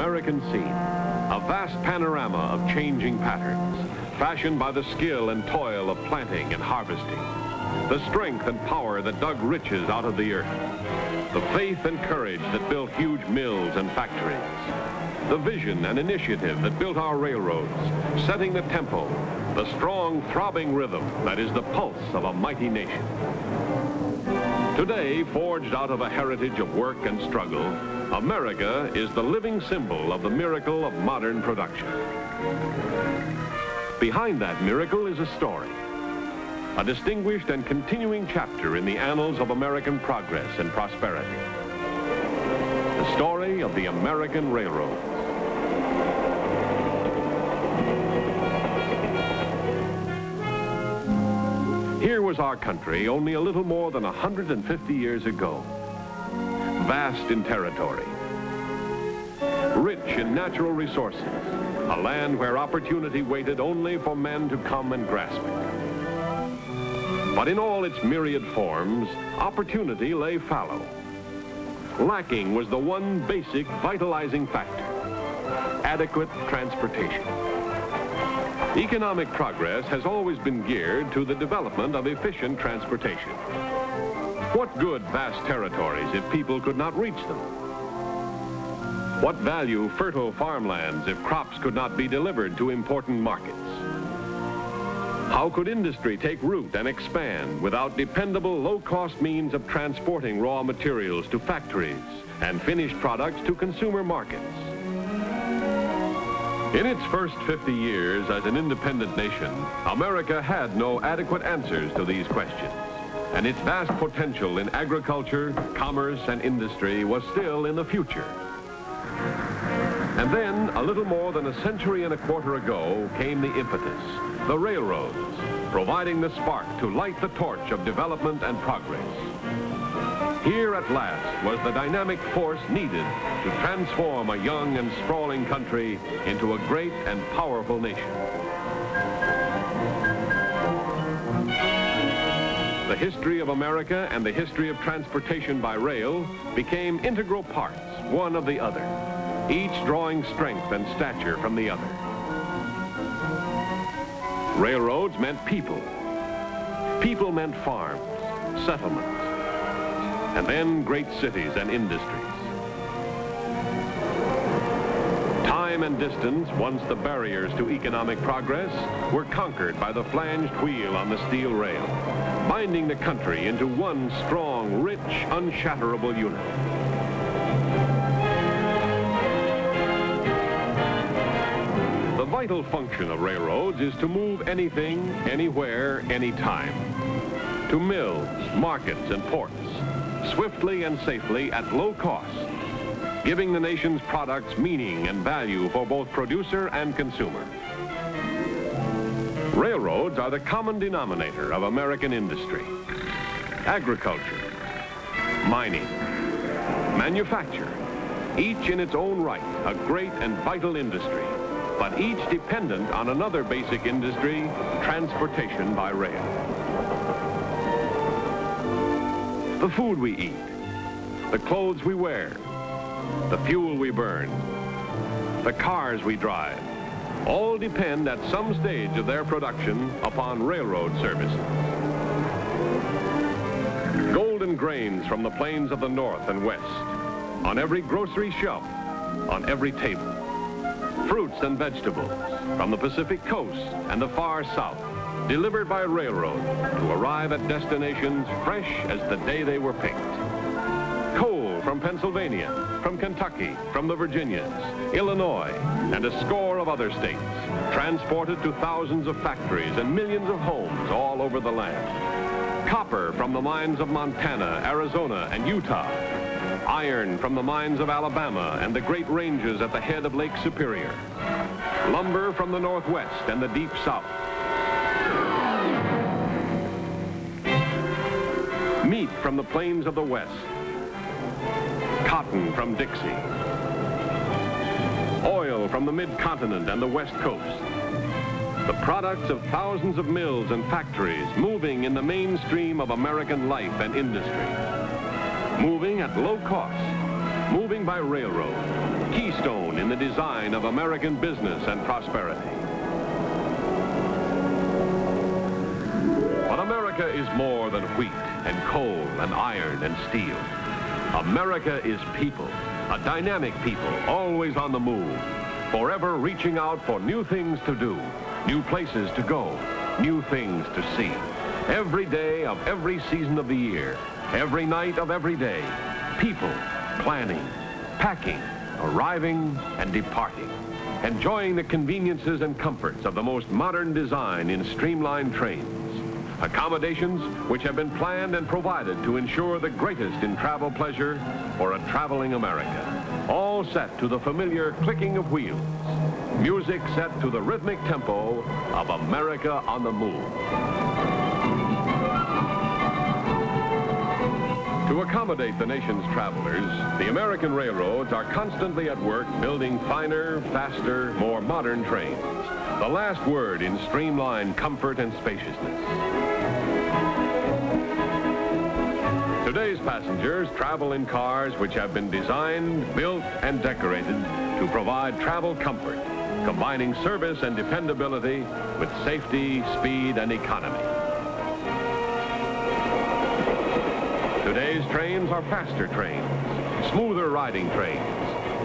American scene, a vast panorama of changing patterns, fashioned by the skill and toil of planting and harvesting, the strength and power that dug riches out of the earth, the faith and courage that built huge mills and factories, the vision and initiative that built our railroads, setting the tempo, the strong, throbbing rhythm that is the pulse of a mighty nation. Today, forged out of a heritage of work and struggle, America is the living symbol of the miracle of modern production. Behind that miracle is a story, a distinguished and continuing chapter in the annals of American progress and prosperity. The story of the American railroad. Here was our country only a little more than 150 years ago. Vast in territory, rich in natural resources, a land where opportunity waited only for men to come and grasp it. But in all its myriad forms, opportunity lay fallow. Lacking was the one basic vitalizing factor: adequate transportation. Economic progress has always been geared to the development of efficient transportation. What good vast territories if people could not reach them? What value fertile farmlands if crops could not be delivered to important markets? How could industry take root and expand without dependable, low-cost means of transporting raw materials to factories and finished products to consumer markets? In its first 50 years as an independent nation, America had no adequate answers to these questions, and its vast potential in agriculture, commerce, and industry was still in the future. And then, a little more than a century and a quarter ago, came the impetus, the railroads, providing the spark to light the torch of development and progress. Here at last was the dynamic force needed to transform a young and sprawling country into a great and powerful nation. The history of America and the history of transportation by rail became integral parts, one of the other, each drawing strength and stature from the other. Railroads meant people. People meant farms, settlements, and then great cities and industries. Time and distance, once the barriers to economic progress, were conquered by the flanged wheel on the steel rail, binding the country into one strong, rich, unshatterable unit. The vital function of railroads is to move anything, anywhere, anytime. To mills, markets, and ports, swiftly and safely at low cost, giving the nation's products meaning and value for both producer and consumer. Railroads are the common denominator of American industry. Agriculture, mining, manufacture, each in its own right, a great and vital industry, but each dependent on another basic industry, transportation by rail. The food we eat, the clothes we wear, the fuel we burn, the cars we drive, all depend at some stage of their production upon railroad services. Golden grains from the plains of the north and west, on every grocery shelf, on every table. Fruits and vegetables from the Pacific coast and the far south, delivered by railroad to arrive at destinations fresh as the day they were picked. Coal from Pennsylvania, from Kentucky, from the Virginias, Illinois, and a score of other states, transported to thousands of factories and millions of homes all over the land. Copper from the mines of Montana, Arizona, and Utah. Iron from the mines of Alabama and the great ranges at the head of Lake Superior. Lumber from the Northwest and the Deep South. Meat from the plains of the West. Cotton from Dixie. Oil from the mid-continent and the West Coast. The products of thousands of mills and factories moving in the mainstream of American life and industry. Moving at low cost, moving by railroad, keystone in the design of American business and prosperity. But America is more than wheat and coal and iron and steel. America is people, a dynamic people, always on the move, forever reaching out for new things to do, new places to go, new things to see. Every day of every season of the year, every night of every day, people planning, packing, arriving, and departing, enjoying the conveniences and comforts of the most modern design in streamlined trains. Accommodations which have been planned and provided to ensure the greatest in travel pleasure for a traveling America. All set to the familiar clicking of wheels. Music set to the rhythmic tempo of America on the move. To accommodate the nation's travelers, the American railroads are constantly at work building finer, faster, more modern trains. The last word in streamlined comfort and spaciousness. Today's passengers travel in cars which have been designed, built, and decorated to provide travel comfort, combining service and dependability with safety, speed, and economy. Today's trains are faster trains, smoother riding trains,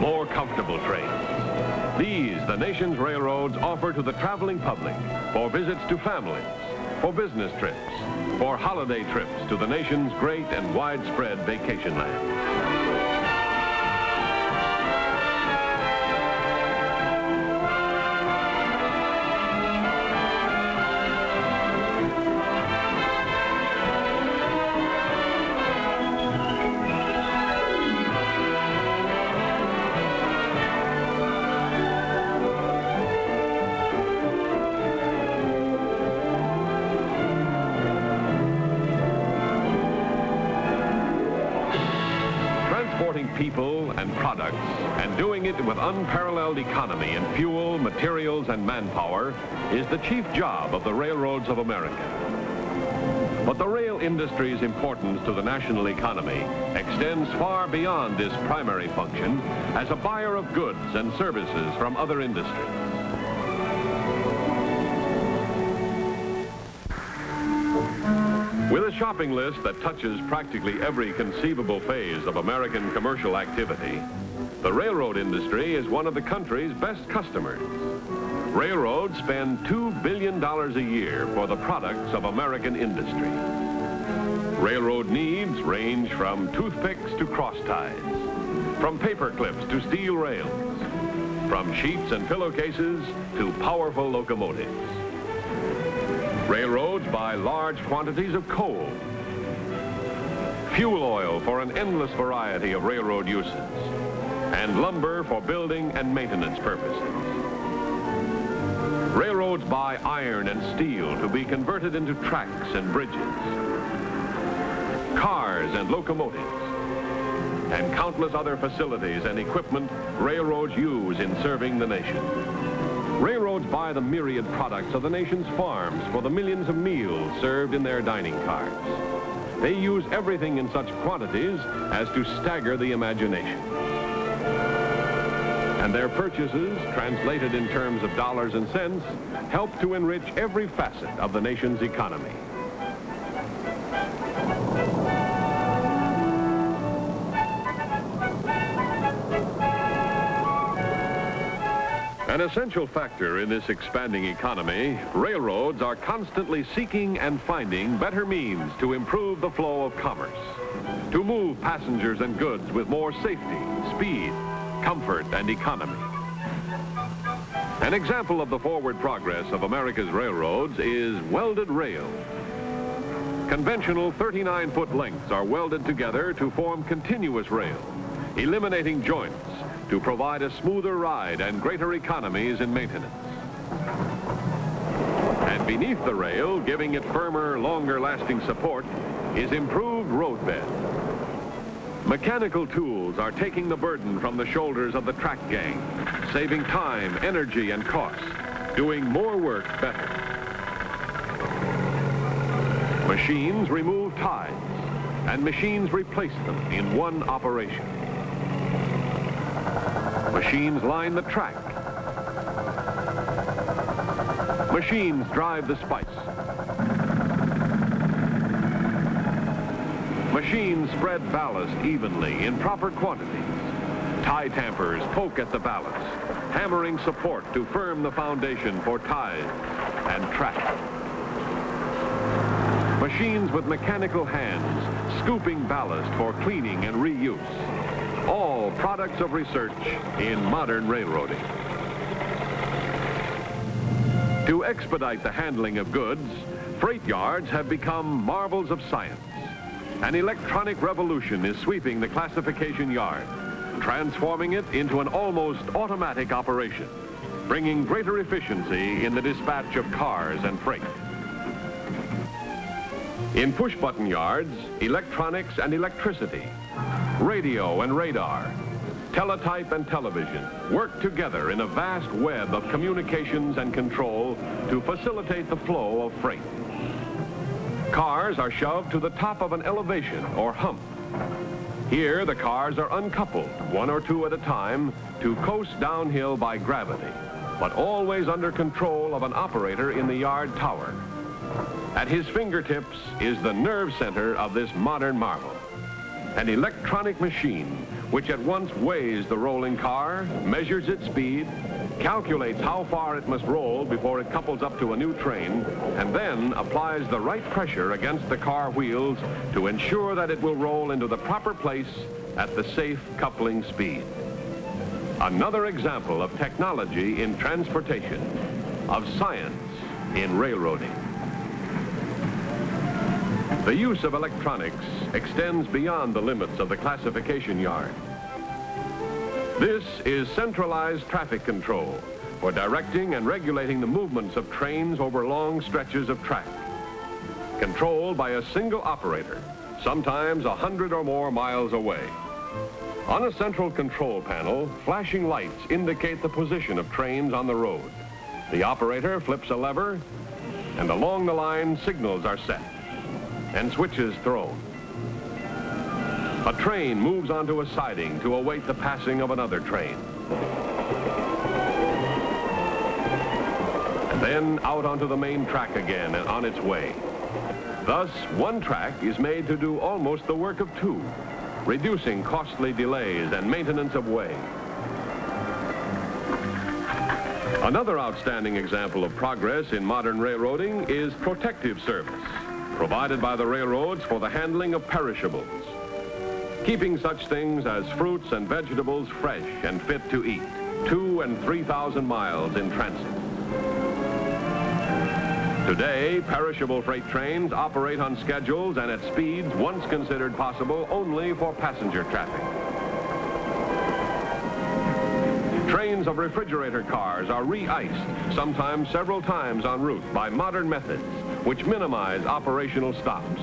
more comfortable trains. These, the nation's railroads, offer to the traveling public for visits to families, for business trips, for holiday trips to the nation's great and widespread vacation lands. Transporting people and products and doing it with unparalleled economy in fuel, materials, and manpower is the chief job of the railroads of America. But the rail industry's importance to the national economy extends far beyond this primary function as a buyer of goods and services from other industries. With a shopping list that touches practically every conceivable phase of American commercial activity, the railroad industry is one of the country's best customers. Railroads spend $2 billion a year for the products of American industry. Railroad needs range from toothpicks to cross ties, from paper clips to steel rails, from sheets and pillowcases to powerful locomotives. Railroads buy large quantities of coal, fuel oil for an endless variety of railroad uses, and lumber for building and maintenance purposes. Railroads buy iron and steel to be converted into tracks and bridges, cars and locomotives, and countless other facilities and equipment railroads use in serving the nation. Railroads buy the myriad products of the nation's farms for the millions of meals served in their dining cars. They use everything in such quantities as to stagger the imagination. And their purchases, translated in terms of dollars and cents, help to enrich every facet of the nation's economy. An essential factor in this expanding economy, railroads are constantly seeking and finding better means to improve the flow of commerce, to move passengers and goods with more safety, speed, comfort, and economy. An example of the forward progress of America's railroads is welded rail. Conventional 39-foot lengths are welded together to form continuous rail, eliminating joints to provide a smoother ride and greater economies in maintenance. And beneath the rail, giving it firmer, longer-lasting support, is improved road bed. Mechanical tools are taking the burden from the shoulders of the track gang, saving time, energy, and cost, doing more work better. Machines remove ties, and machines replace them in one operation. Machines line the track. Machines drive the spikes. Machines spread ballast evenly in proper quantities. Tie tampers poke at the ballast, hammering support to firm the foundation for ties and track. Machines with mechanical hands scooping ballast for cleaning and reuse. All products of research in modern railroading. To expedite the handling of goods, freight yards have become marvels of science. An electronic revolution is sweeping the classification yard, transforming it into an almost automatic operation, bringing greater efficiency in the dispatch of cars and freight. In push-button yards, electronics and electricity, radio and radar, teletype and television work together in a vast web of communications and control to facilitate the flow of freight. Cars are shoved to the top of an elevation or hump. Here, the cars are uncoupled, one or two at a time, to coast downhill by gravity, but always under control of an operator in the yard tower. At his fingertips is the nerve center of this modern marvel. An electronic machine which at once weighs the rolling car, measures its speed, calculates how far it must roll before it couples up to a new train, and then applies the right pressure against the car wheels to ensure that it will roll into the proper place at the safe coupling speed. Another example of technology in transportation, of science in railroading. The use of electronics extends beyond the limits of the classification yard. This is centralized traffic control for directing and regulating the movements of trains over long stretches of track. Controlled by a single operator, sometimes 100 or more miles away. On a central control panel, flashing lights indicate the position of trains on the road. The operator flips a lever, and along the line, signals are set and switches thrown. A train moves onto a siding to await the passing of another train. And then out onto the main track again and on its way. Thus, one track is made to do almost the work of two, reducing costly delays and maintenance of way. Another outstanding example of progress in modern railroading is protective service, provided by the railroads for the handling of perishables, keeping such things as fruits and vegetables fresh and fit to eat, 2,000 and 3,000 miles in transit. Today, perishable freight trains operate on schedules and at speeds once considered possible only for passenger traffic. Trains of refrigerator cars are re-iced, sometimes several times en route by modern methods, which minimize operational stops.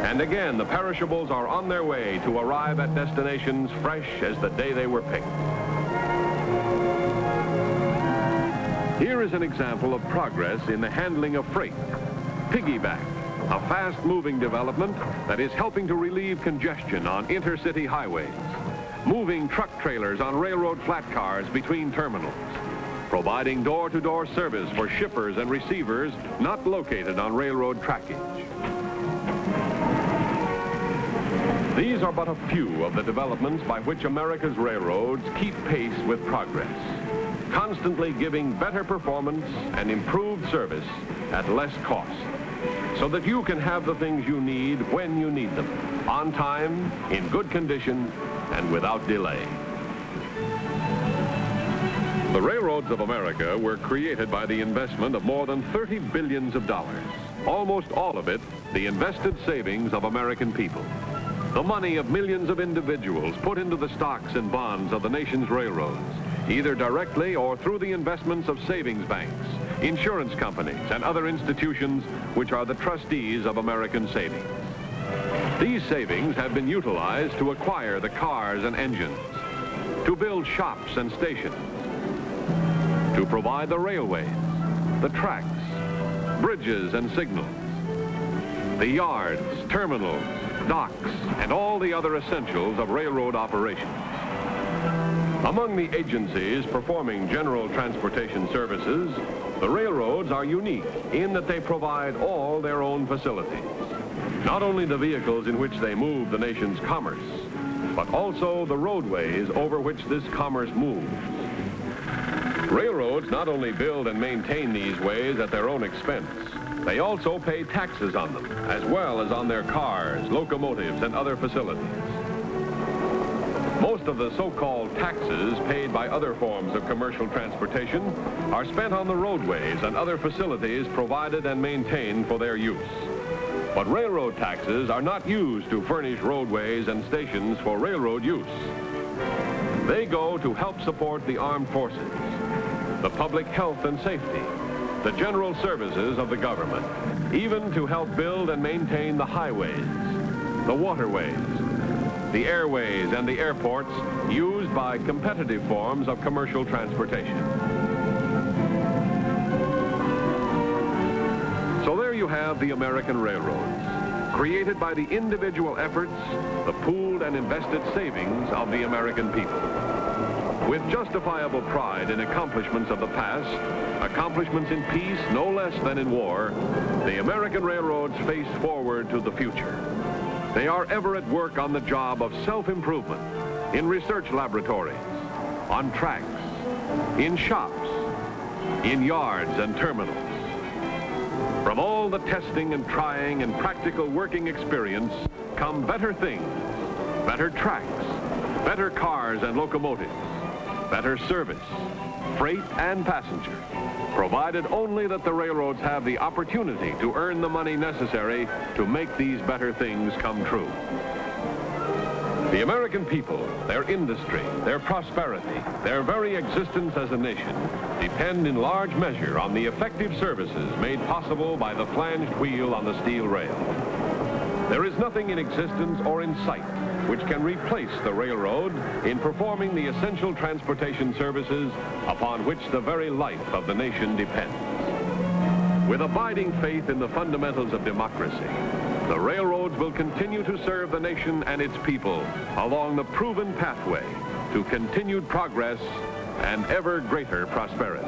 And again, the perishables are on their way to arrive at destinations fresh as the day they were picked. Here is an example of progress in the handling of freight. Piggyback, a fast-moving development that is helping to relieve congestion on intercity highways, moving truck trailers on railroad flat cars between terminals, providing door-to-door service for shippers and receivers not located on railroad trackage. These are but a few of the developments by which America's railroads keep pace with progress, constantly giving better performance and improved service at less cost, so that you can have the things you need when you need them, on time, in good condition, and without delay. The railroads of America were created by the investment of more than $30 billion, almost all of it the invested savings of American people. The money of millions of individuals put into the stocks and bonds of the nation's railroads, either directly or through the investments of savings banks, insurance companies, and other institutions which are the trustees of American savings. These savings have been utilized to acquire the cars and engines, to build shops and stations, to provide the railways, the tracks, bridges and signals, the yards, terminals, docks, and all the other essentials of railroad operations. Among the agencies performing general transportation services, the railroads are unique in that they provide all their own facilities. Not only the vehicles in which they move the nation's commerce, but also the roadways over which this commerce moves. Railroads not only build and maintain these ways at their own expense, they also pay taxes on them, as well as on their cars, locomotives, and other facilities. Most of the so-called taxes paid by other forms of commercial transportation are spent on the roadways and other facilities provided and maintained for their use. But railroad taxes are not used to furnish roadways and stations for railroad use. They go to help support the armed forces, the public health and safety, the general services of the government, even to help build and maintain the highways, the waterways, the airways, and the airports used by competitive forms of commercial transportation. So there you have the American railroads, created by the individual efforts, the pooled and invested savings of the American people. With justifiable pride in accomplishments of the past, accomplishments in peace no less than in war, the American railroads face forward to the future. They are ever at work on the job of self-improvement, in research laboratories, on tracks, in shops, in yards and terminals. From all the testing and trying and practical working experience come better things, better tracks, better cars and locomotives, better service, freight and passenger, provided only that the railroads have the opportunity to earn the money necessary to make these better things come true. The American people, their industry, their prosperity, their very existence as a nation depend in large measure on the effective services made possible by the flanged wheel on the steel rail. There is nothing in existence or in sight which can replace the railroad in performing the essential transportation services upon which the very life of the nation depends. With abiding faith in the fundamentals of democracy, the railroads will continue to serve the nation and its people along the proven pathway to continued progress and ever greater prosperity.